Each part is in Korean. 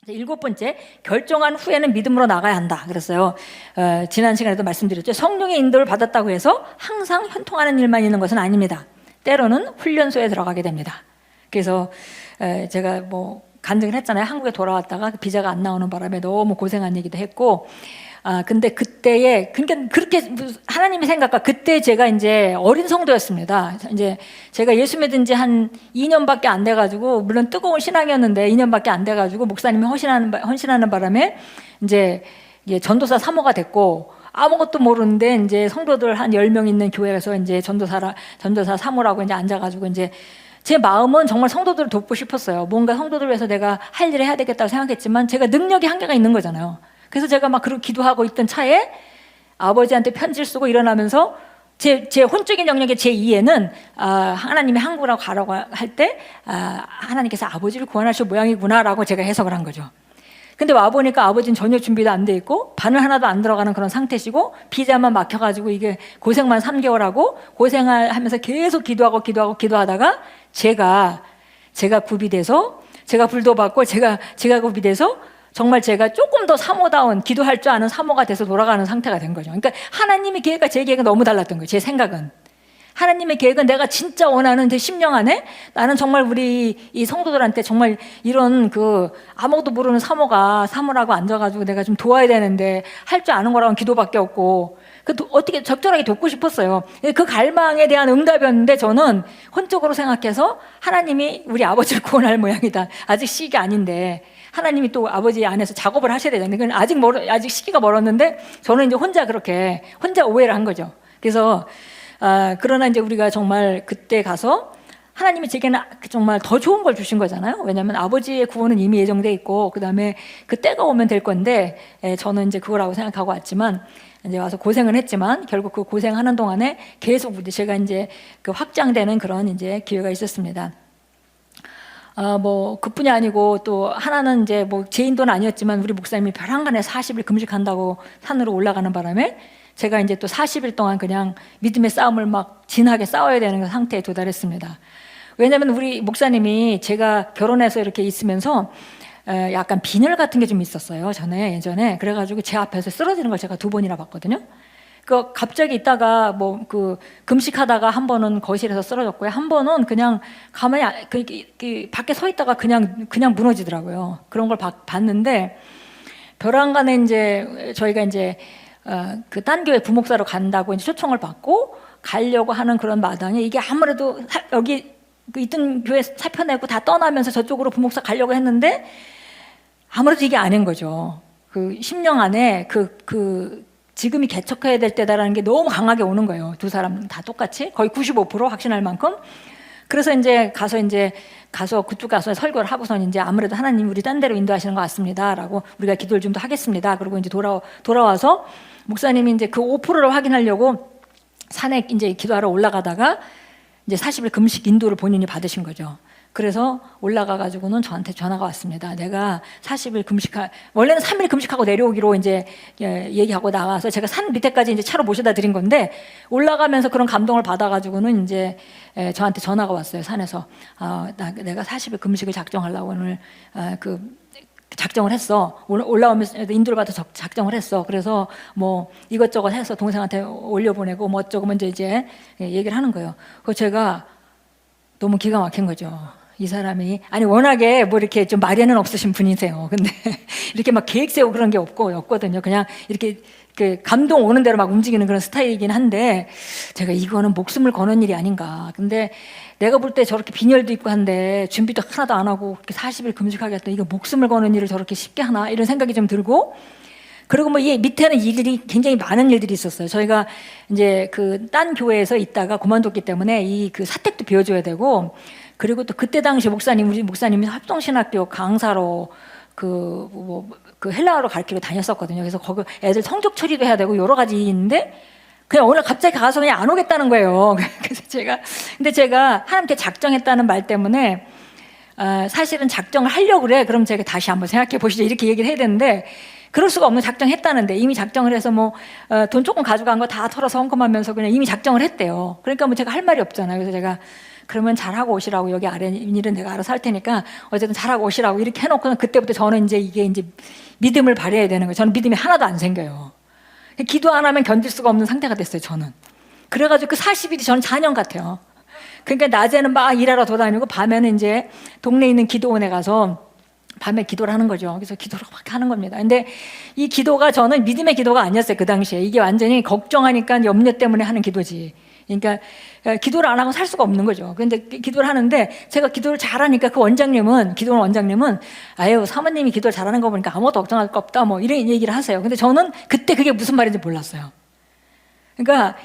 일곱 번째, 결정한 후에는 믿음으로 나가야 한다 그랬어요. 지난 시간에도 말씀드렸죠. 성령의 인도를 받았다고 해서 항상 현통하는 일만 있는 것은 아닙니다. 때로는 훈련소에 들어가게 됩니다. 그래서 제가 뭐 간증을 했잖아요. 한국에 돌아왔다가 비자가 안 나오는 바람에 너무 고생한 얘기도 했고, 근데 그때에, 그러니까 그렇게 하나님의 생각과 그때 제가 이제 어린 성도였습니다. 이제 제가 예수 믿은 지 한 2년밖에 안 돼가지고, 물론 뜨거운 신앙이었는데 2년밖에 안 돼가지고, 목사님이 헌신하는 바람에 이제 전도사 사모가 됐고, 아무것도 모르는데 이제 성도들 한 10명 있는 교회에서 이제 전도사 사모라고 이제 앉아가지고 이제 제 마음은 정말 성도들을 돕고 싶었어요. 뭔가 성도들 위해서 내가 할 일을 해야 되겠다고 생각했지만 제가 능력이 한계가 있는 거잖아요. 그래서 제가 막 그렇게 기도하고 있던 차에 아버지한테 편지를 쓰고 일어나면서 제 혼적인 영역의 제 2에는 하나님이 한국으로 가라고 할 때 하나님께서 아버지를 구원하실 모양이구나라고 제가 해석을 한 거죠. 근데 와보니까 아버지는 전혀 준비도 안 돼 있고 바늘 하나도 안 들어가는 그런 상태시고 비자만 막혀가지고 이게 고생만 3개월 하고 고생하면서 계속 기도하다가 제가 굽이 돼서 제가 불도 받고 제가 굽이 돼서 정말 제가 조금 더 사모다운 기도할 줄 아는 사모가 돼서 돌아가는 상태가 된 거죠. 그러니까 하나님의 계획과 제 계획은 너무 달랐던 거예요. 제 생각은. 하나님의 계획은 내가 진짜 원하는 제 심령 안에 나는 정말 우리 이 성도들한테 정말 이런 아무것도 모르는 사모라고 앉아가지고 내가 좀 도와야 되는데 할 줄 아는 거랑은 기도밖에 없고 어떻게 적절하게 돕고 싶었어요. 그 갈망에 대한 응답이었는데 저는 혼적으로 생각해서 하나님이 우리 아버지를 구원할 모양이다. 아직 시기가 아닌데 하나님이 또 아버지 안에서 작업을 하셔야 되잖아요. 아직 시기가 멀었는데 저는 이제 혼자 오해를 한 거죠. 그래서 그러나 이제 우리가 정말 그때 가서 하나님이 제게는 정말 더 좋은 걸 주신 거잖아요. 왜냐하면 아버지의 구원은 이미 예정돼 있고 그 다음에 그 때가 오면 될 건데 저는 이제 그거라고 생각하고 왔지만 이제 와서 고생은 했지만 결국 그 고생하는 동안에 계속 제가 이제 확장되는 그런 이제 기회가 있었습니다. 뭐 그뿐이 아니고 또 하나는 이제 뭐 제 인도는 아니었지만 우리 목사님이 벼랑간에 40일 금식한다고 산으로 올라가는 바람에 제가 이제 또 40일 동안 그냥 믿음의 싸움을 막 진하게 싸워야 되는 상태에 도달했습니다. 왜냐하면 우리 목사님이 제가 결혼해서 이렇게 있으면서 약간 빈혈 같은 게 좀 있었어요. 예전에. 그래가지고 제 앞에서 쓰러지는 걸 제가 2번이나 봤거든요. 갑자기 있다가 금식하다가 한 번은 거실에서 쓰러졌고요. 한 번은 그냥 가만히 밖에 서 있다가 그냥 무너지더라고요. 그런 걸 봤는데 벼랑간에 이제 저희가 이제 딴 교회 부목사로 간다고 이제 초청을 받고 가려고 하는 그런 마당에 이게 아무래도 여기 있던 교회 살펴내고 다 떠나면서 저쪽으로 부목사 가려고 했는데 아무래도 이게 아닌 거죠. 심령 안에 지금이 개척해야 될 때다라는 게 너무 강하게 오는 거예요. 두 사람 다 똑같이 거의 95% 확신할 만큼. 그래서 이제 그쪽 가서 설교를 하고선 이제 아무래도 하나님 우리 딴 데로 인도하시는 것 같습니다라고 우리가 기도를 좀 더 하겠습니다. 그리고 이제 돌아와서 목사님이 이제 그 5%를 확인하려고 산에 이제 기도하러 올라가다가 이제 40일 금식 인도를 본인이 받으신 거죠. 그래서 올라가가지고는 저한테 전화가 왔습니다. 내가 40일 원래는 3일 금식하고 내려오기로 이제 얘기하고 나와서 제가 산 밑에까지 이제 차로 모셔다 드린 건데 올라가면서 그런 감동을 받아가지고는 이제 저한테 전화가 왔어요. 산에서. 내가 40일 금식을 작정하려고 오늘 작정을 했어. 올라오면서 인도를 받아서 작정을 했어. 그래서 뭐 이것저것 해서 동생한테 올려보내고 뭐 어쩌고 먼저 이제 얘기를 하는 거예요. 그래서 제가 너무 기가 막힌 거죠. 이 사람이 워낙에 뭐 이렇게 좀 말에는 없으신 분이세요. 근데 이렇게 막 계획 세우고 그런 게 없거든요. 그냥 이렇게 감동 오는 대로 막 움직이는 그런 스타일이긴 한데 제가 이거는 목숨을 거는 일이 아닌가. 근데 내가 볼 때 저렇게 빈혈도 있고 한데 준비도 하나도 안 하고 40일 금식하겠다. 이거 목숨을 거는 일을 저렇게 쉽게 하나 이런 생각이 좀 들고 그리고 뭐 이 밑에는 일들이 굉장히 많은 일들이 있었어요. 저희가 이제 딴 교회에서 있다가 그만뒀기 때문에 사택도 비워줘야 되고 그리고 또 그때 당시 우리 목사님이 합동신학교 강사로 헬라어로 가르치러 다녔었거든요. 그래서 거기 애들 성적 처리도 해야 되고 여러 가지 있는데 그냥 오늘 갑자기 가서 그냥 안 오겠다는 거예요. 그래서 근데 제가 하나님께 작정했다는 말 때문에 사실은 작정을 하려고 그래. 그럼 제가 다시 한번 생각해 보시죠. 이렇게 얘기를 해야 되는데 그럴 수가 없는 작정했다는데 이미 작정을 해서 돈 조금 가져간 거 다 털어서 헌금하면서 그냥 이미 작정을 했대요. 그러니까 뭐 제가 할 말이 없잖아요. 그래서 제가 그러면 잘하고 오시라고, 여기 아래 일은 내가 알아서 할 테니까 어쨌든 잘하고 오시라고 이렇게 해놓고는 그때부터 저는 이제 이게 이제 믿음을 발휘해야 되는 거예요. 저는 믿음이 하나도 안 생겨요. 기도 안 하면 견딜 수가 없는 상태가 됐어요, 저는. 그래가지고 그 40일이 저는 4년 같아요. 그러니까 낮에는 막 일하러 돌아다니고 밤에는 이제 동네에 있는 기도원에 가서 밤에 기도를 하는 거죠. 그래서 기도를 막 하는 겁니다. 근데 이 기도가 저는 믿음의 기도가 아니었어요, 그 당시에. 이게 완전히 걱정하니까 염려 때문에 하는 기도지. 그러니까 기도를 안 하고 살 수가 없는 거죠. 그런데 기도를 하는데 제가 기도를 잘하니까 그 원장님은, 기도원 원장님은 아유, 사모님이 기도를 잘하는 거 보니까 아무것도 걱정할 거 없다, 뭐 이런 얘기를 하세요. 근데 저는 그때 그게 무슨 말인지 몰랐어요. 그러니까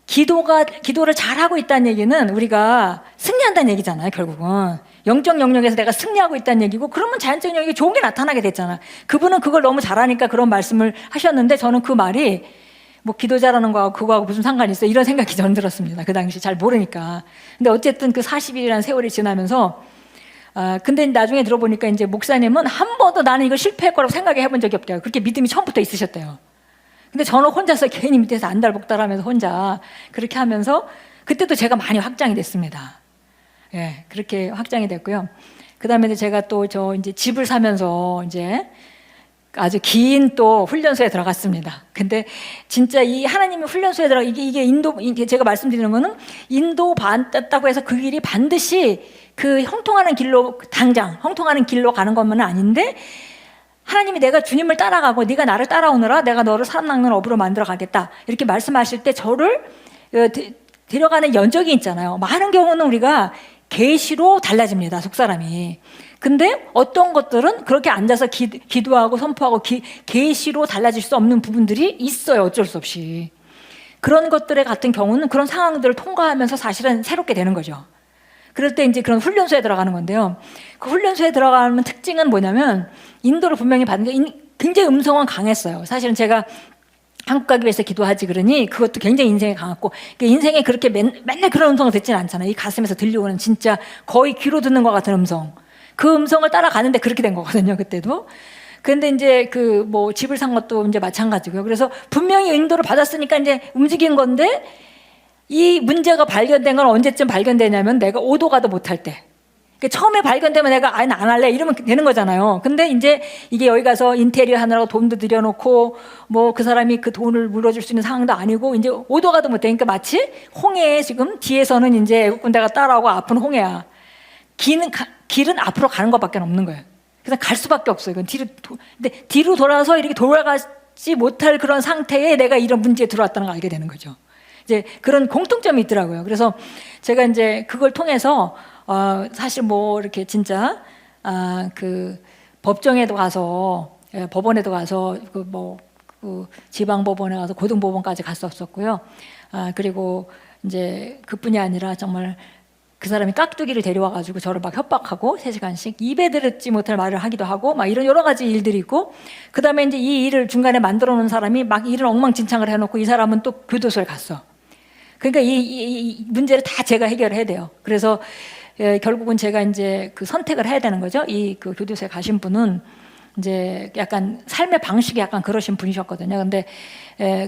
기도를 잘하고 있다는 얘기는 우리가 승리한다는 얘기잖아요, 결국은. 영적 영역에서 내가 승리하고 있다는 얘기고, 그러면 자연적 영역이 좋은 게 나타나게 됐잖아. 그분은 그걸 너무 잘하니까 그런 말씀을 하셨는데, 저는 그 말이 뭐 기도 잘하는 거하고 그거하고 무슨 상관이 있어, 이런 생각이 저는 들었습니다. 그 당시 잘 모르니까. 근데 어쨌든 그 40일이라는 세월이 지나면서 근데 나중에 들어보니까 이제 목사님은 한 번도 나는 이거 실패할 거라고 생각해 본 적이 없대요. 그렇게 믿음이 처음부터 있으셨대요. 근데 저는 혼자서 괜히 밑에서 안달복달하면서 혼자 그렇게 하면서 그때도 제가 많이 확장이 됐습니다. 예, 그렇게 확장이 됐고요. 그 다음에 제가 또 이제 집을 사면서 이제 아주 긴 또 훈련소에 들어갔습니다. 근데 진짜 이 하나님의 훈련소에 이게 제가 말씀드리는 거는 인도 받았다고 해서 그 길이 반드시 그 형통하는 길로, 당장 형통하는 길로 가는 것만은 아닌데, 하나님이 내가 주님을 따라가고 네가 나를 따라오느라 내가 너를 사람 낚는 업으로 만들어 가겠다, 이렇게 말씀하실 때 저를 데려가는 연적이 있잖아요. 많은 경우는 우리가 계시로 달라집니다, 속사람이. 근데 어떤 것들은 그렇게 앉아서 기도하고 선포하고 계시로 달라질 수 없는 부분들이 있어요, 어쩔 수 없이. 그런 것들의 같은 경우는 그런 상황들을 통과하면서 사실은 새롭게 되는 거죠. 그럴 때 이제 그런 훈련소에 들어가는 건데요. 그 훈련소에 들어가는 특징은 뭐냐면, 인도를 분명히 받는데 굉장히 음성은 강했어요. 사실은 제가 한국 가기 위해서 기도하지 그러니 그것도 굉장히 인생에 강했고, 인생에 그렇게 맨날 그런 음성을 듣지는 않잖아요. 이 가슴에서 들려오는 진짜 거의 귀로 듣는 것 같은 음성. 그 음성을 따라가는데 그렇게 된 거거든요, 그때도. 근데 이제 집을 산 것도 이제 마찬가지고요. 그래서 분명히 인도를 받았으니까 이제 움직인 건데, 이 문제가 발견된 건 언제쯤 발견되냐면 내가 오도 가도 못할 때. 처음에 발견되면 내가 안 할래 이러면 되는 거잖아요. 근데 이제 이게 여기 가서 인테리어 하느라고 돈도 들여놓고 뭐 그 사람이 그 돈을 물어줄 수 있는 상황도 아니고 이제 오도 가도 못해. 그러니까 마치 홍해에 지금 뒤에서는 이제 애국 군대가 따라오고 앞은 홍해야. 길은 앞으로 가는 것밖에 없는 거예요. 그래서 갈 수밖에 없어요. 이건 근데 뒤로 돌아서 이렇게 돌아가지 못할 그런 상태에 내가 이런 문제에 들어왔다는 걸 알게 되는 거죠. 이제 그런 공통점이 있더라고요. 그래서 제가 이제 그걸 통해서 사실 이렇게 진짜 그 법정에도 가서, 법원에도 가서 그 지방법원에 가서 고등법원까지 갔었고요. 그리고 이제 그뿐이 아니라 정말 그 사람이 깍두기를 데려와가지고 저를 막 협박하고 3시간씩 입에 들었지 못할 말을 하기도 하고 막 이런 여러 가지 일들이 있고, 그 다음에 이제 이 일을 중간에 만들어 놓은 사람이 막 일을 엉망진창을 해놓고 이 사람은 또 교도소에 갔어. 그러니까 이 문제를 다 제가 해결해야 돼요. 그래서 결국은 제가 이제 그 선택을 해야 되는 거죠. 그 교도소에 가신 분은 이제 약간 삶의 방식이 약간 그러신 분이셨거든요.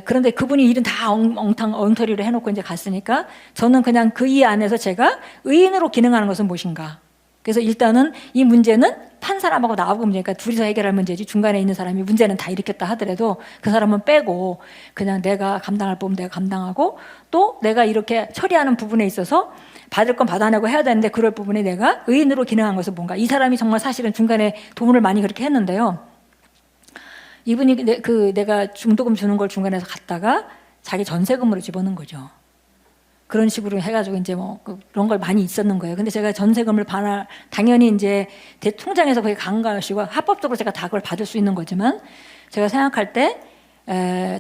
그런데 그분이 일은 다 엉터리로 해놓고 이제 갔으니까 저는 그냥 그 이 안에서 제가 의인으로 기능하는 것은 무엇인가. 그래서 일단은 이 문제는 판 사람하고 나하고 문제니까 둘이서 해결할 문제지, 중간에 있는 사람이 문제는 다 일으켰다 하더라도 그 사람은 빼고 그냥 내가 감당할 부분 내가 감당하고, 또 내가 이렇게 처리하는 부분에 있어서 받을 건 받아내고 해야 되는데 그럴 부분에 내가 의인으로 기능한 것은 뭔가. 이 사람이 정말 사실은 중간에 돈을 많이 그렇게 했는데요. 이분이 내가 중도금 주는 걸 중간에서 갔다가 자기 전세금으로 집어넣은 거죠. 그런 식으로 해가지고 이제 그런 걸 많이 있었는 거예요. 근데 제가 전세금을 당연히 이제 통장에서 그게 간 것이고 합법적으로 제가 다 그걸 받을 수 있는 거지만, 제가 생각할 때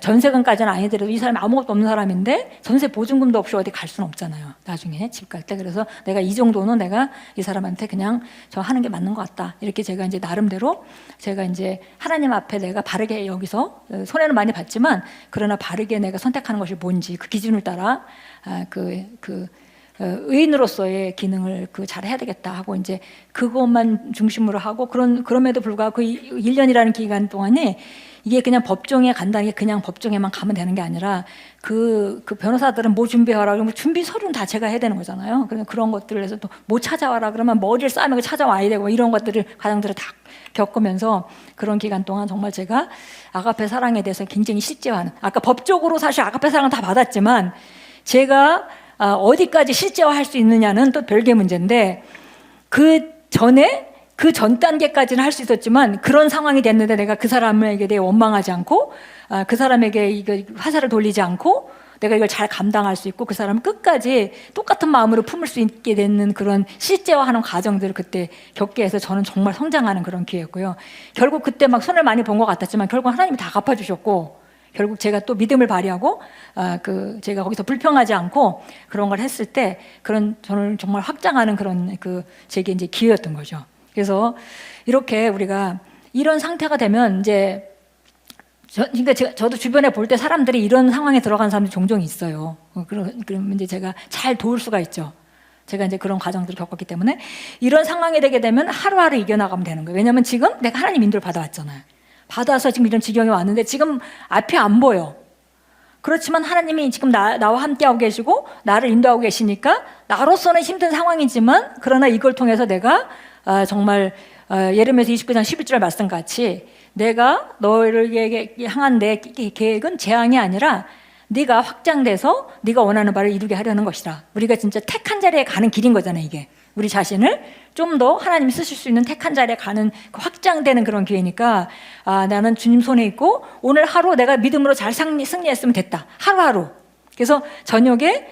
전세금까지는 아니더라도 이 사람이 아무것도 없는 사람인데 전세 보증금도 없이 어디 갈 수는 없잖아요, 나중에 집 갈 때. 그래서 내가 이 정도는 내가 이 사람한테 그냥 저 하는 게 맞는 것 같다, 이렇게 제가 이제 나름대로 제가 이제 하나님 앞에 내가 바르게, 여기서 손해는 많이 봤지만 그러나 바르게 내가 선택하는 것이 뭔지 그 기준을 따라 의인으로서의 기능을 잘 해야 되겠다 하고 이제 그것만 중심으로 하고, 그럼에도 불구하고 그 1년이라는 기간 동안에 이게 그냥 법정에 간다는 게 그냥 법정에만 가면 되는 게 아니라 그 변호사들은 뭐 준비하라 그러면 준비 서류는 다 제가 해야 되는 거잖아요. 그래서 그런 것들을 해서 또 뭐 찾아와라 그러면 머리를 싸매고 찾아와야 되고 이런 것들을 과정들을 다 겪으면서 그런 기간 동안 정말 제가 아가페 사랑에 대해서 굉장히 실제화하는, 아까 법적으로 사실 아가페 사랑은 다 받았지만 제가 어디까지 실제화할 수 있느냐는 또 별개의 문제인데, 그 전에 그 전 단계까지는 할 수 있었지만 그런 상황이 됐는데 내가 그 사람에게 대해 원망하지 않고 그 사람에게 이거 화살을 돌리지 않고 내가 이걸 잘 감당할 수 있고 그 사람을 끝까지 똑같은 마음으로 품을 수 있게 되는 그런 실제화하는 과정들을 그때 겪게 해서 저는 정말 성장하는 그런 기회였고요. 결국 그때 막 손을 많이 본 것 같았지만 결국 하나님이 다 갚아주셨고, 결국 제가 또 믿음을 발휘하고 제가 거기서 불평하지 않고 그런 걸 했을 때 그런 저는 정말 확장하는 그런 제게 이제 기회였던 거죠. 그래서 이렇게 우리가 이런 상태가 되면 이제 그러니까 저도 주변에 볼 때 사람들이 이런 상황에 들어간 사람들이 종종 있어요. 그러면 이제 제가 잘 도울 수가 있죠. 제가 이제 그런 과정들을 겪었기 때문에 이런 상황이 되게 되면 하루하루 이겨나가면 되는 거예요. 왜냐하면 지금 내가 하나님 인도를 받아왔잖아요. 받아서 지금 이런 지경에 왔는데 지금 앞이 안 보여. 그렇지만 하나님이 지금 나와 함께하고 계시고 나를 인도하고 계시니까 나로서는 힘든 상황이지만 그러나 이걸 통해서 내가 정말 예레미야서 29장 11절 말씀같이 내가 너를 향한 내 계획은 재앙이 아니라 네가 확장돼서 네가 원하는 바를 이루게 하려는 것이라. 우리가 진짜 택한 자리에 가는 길인 거잖아요. 이게 우리 자신을 좀 더 하나님이 쓰실 수 있는 택한 자리에 가는 확장되는 그런 기회니까 나는 주님 손에 있고 오늘 하루 내가 믿음으로 잘 승리했으면 됐다. 하루하루. 그래서 저녁에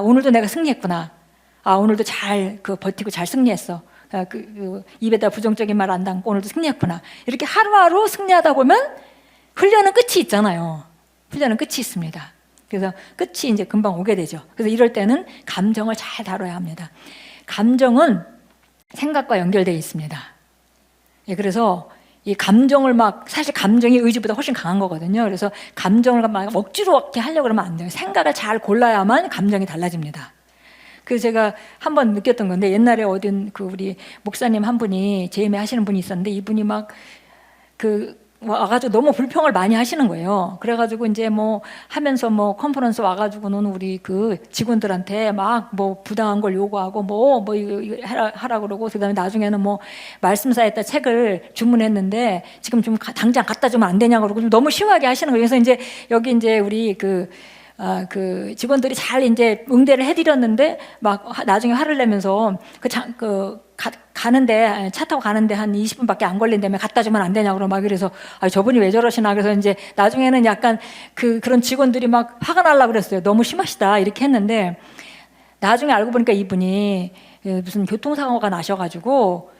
오늘도 내가 승리했구나. 오늘도 잘 버티고 잘 승리했어. 입에다 부정적인 말 안 담고 오늘도 승리했구나. 이렇게 하루하루 승리하다 보면 훈련은 끝이 있잖아요. 훈련은 끝이 있습니다. 그래서 끝이 이제 금방 오게 되죠. 그래서 이럴 때는 감정을 잘 다뤄야 합니다. 감정은 생각과 연결되어 있습니다. 예, 그래서 이 감정을 사실 감정이 의지보다 훨씬 강한 거거든요. 그래서 감정을 막 억지로 이렇게 하려고 그러면 안 돼요. 생각을 잘 골라야만 감정이 달라집니다. 그래서 제가 한번 느꼈던 건데, 옛날에 어딘 우리 목사님 한 분이 재임에 하시는 분이 있었는데 이분이 와가지고 너무 불평을 많이 하시는 거예요. 그래가지고 이제 하면서 컨퍼런스 와가지고는 우리 직원들한테 막 부당한 걸 요구하고 이거 하라 그러고, 그다음에 나중에는 말씀사에다 책을 주문했는데 지금 좀 당장 갖다 주면 안 되냐고 그러고 좀 너무 심하게 하시는 거예요. 그래서 이제 여기 이제 우리 직원들이 잘 이제 응대를 해드렸는데 나중에 화를 내면서 가는데 차 타고 가는데 한 20분밖에 안 걸린다며 갖다 주면 안 되냐고 그래서 저분이 왜 저러시나. 그래서 이제 나중에는 약간 그런 직원들이 화가 날라 그랬어요. 너무 심하시다 이렇게 했는데 나중에 알고 보니까 이분이 무슨 교통사고가 나셔가지고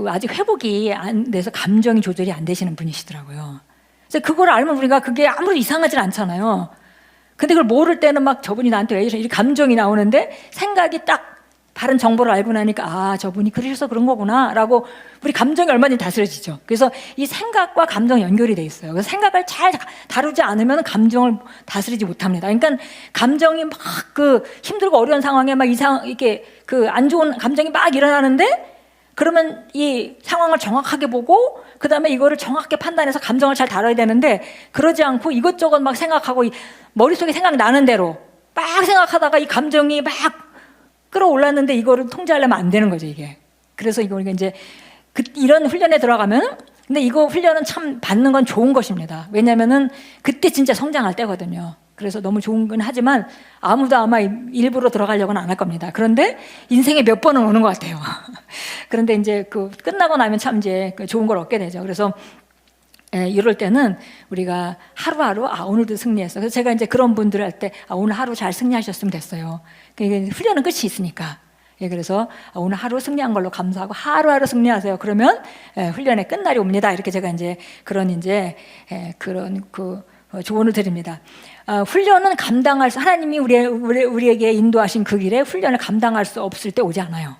아직 회복이 안 돼서 감정이 조절이 안 되시는 분이시더라고요. 그래서 그걸 알면 우리가 그게 아무리 이상하진 않잖아요. 근데 그걸 모를 때는 저분이 나한테 왜 이렇게 감정이 나오는데 생각이 딱 바른 정보를 알고 나니까 저분이 그러셔서 그런 거구나 라고 우리 감정이 얼마든지 다스려지죠. 그래서 이 생각과 감정 연결이 돼 있어요. 그래서 생각을 잘 다루지 않으면 감정을 다스리지 못합니다. 그러니까 감정이 힘들고 어려운 상황에 이렇게 안 좋은 감정이 일어나는데, 그러면 이 상황을 정확하게 보고 그 다음에 이거를 정확하게 판단해서 감정을 잘 다뤄야 되는데, 그러지 않고 이것저것 생각하고 머릿속에 생각나는 대로 생각하다가 이 감정이 끌어올랐는데 이거를 통제하려면 안 되는 거죠, 이게. 그래서 우리가 이제 이런 훈련에 들어가면, 근데 이거 훈련은 참 받는 건 좋은 것입니다. 왜냐면은 그때 진짜 성장할 때거든요. 그래서 너무 좋은 건 하지만 아무도 아마 일부러 들어가려고는 안 할 겁니다. 그런데 인생에 몇 번은 오는 것 같아요. 그런데 이제 끝나고 나면 참 이제 좋은 걸 얻게 되죠. 그래서 이럴 때는 우리가 하루하루 오늘도 승리했어. 그래서 제가 이제 그런 분들 할 때 오늘 하루 잘 승리하셨으면 됐어요. 훈련은 끝이 있으니까. 그래서 오늘 하루 승리한 걸로 감사하고 하루하루 승리하세요. 그러면 훈련의 끝날이 옵니다. 이렇게 제가 이제 그런 조언을 드립니다. 훈련은 하나님이 우리에게 인도하신 그 길에 훈련을 감당할 수 없을 때 오지 않아요.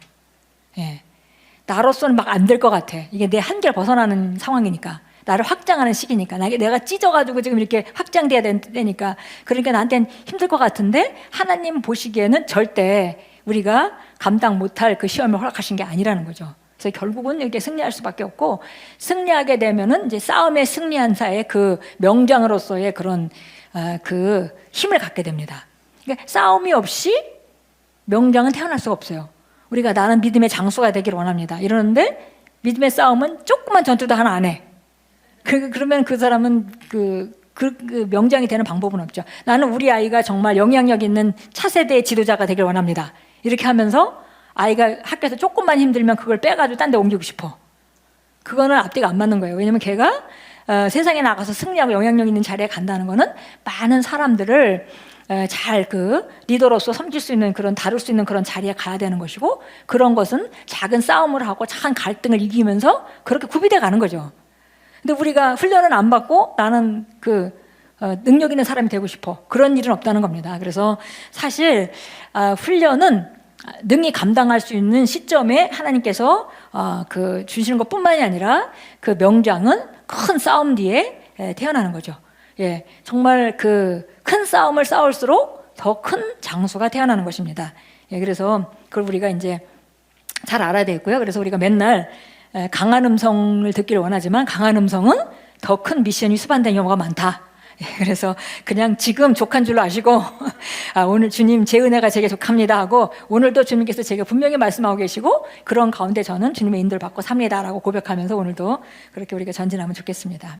나로서는 안 될 것 같아. 이게 내 한계를 벗어나는 상황이니까. 나를 확장하는 시기니까. 내가 찢어가지고 지금 이렇게 확장돼야 되니까. 그러니까 나한테는 힘들 것 같은데 하나님 보시기에는 절대 우리가 감당 못할 그 시험을 허락하신 게 아니라는 거죠. 그래서 결국은 이렇게 승리할 수밖에 없고, 승리하게 되면은 이제 싸움에 승리한 자의 그 명장으로서의 그런 그 힘을 갖게 됩니다. 그러니까 싸움이 없이 명장은 태어날 수가 없어요. 우리가 나는 믿음의 장수가 되기를 원합니다 이러는데 믿음의 싸움은 조그만 전투도 하나 안 해. 그러면 그 사람은 그 명장이 되는 방법은 없죠. 나는 우리 아이가 정말 영향력 있는 차세대의 지도자가 되길 원합니다. 이렇게 하면서 아이가 학교에서 조금만 힘들면 그걸 빼가지고 딴 데 옮기고 싶어. 그거는 앞뒤가 안 맞는 거예요. 왜냐면 걔가 세상에 나가서 승리하고 영향력 있는 자리에 간다는 거는 많은 사람들을 잘 그 리더로서 섬길 수 있는 그런 다룰 수 있는 그런 자리에 가야 되는 것이고, 그런 것은 작은 싸움을 하고 작은 갈등을 이기면서 그렇게 구비돼 가는 거죠. 근데 우리가 훈련을 안 받고 나는 그 능력 있는 사람이 되고 싶어, 그런 일은 없다는 겁니다. 그래서 사실 훈련은 능히 감당할 수 있는 시점에 하나님께서 그 주시는 것뿐만이 아니라 그 명장은 큰 싸움 뒤에 태어나는 거죠. 예, 정말 그 큰 싸움을 싸울수록 더 큰 장수가 태어나는 것입니다. 예, 그래서 그걸 우리가 이제 잘 알아야 되고요. 그래서 우리가 맨날 강한 음성을 듣기를 원하지만 강한 음성은 더 큰 미션이 수반된 경우가 많다. 예, 그래서 그냥 지금 족한 줄로 아시고 오늘 주님 제 은혜가 제게 족합니다 하고, 오늘도 주님께서 제게 분명히 말씀하고 계시고 그런 가운데 저는 주님의 인도를 받고 삽니다라고 고백하면서 오늘도 그렇게 우리가 전진하면 좋겠습니다.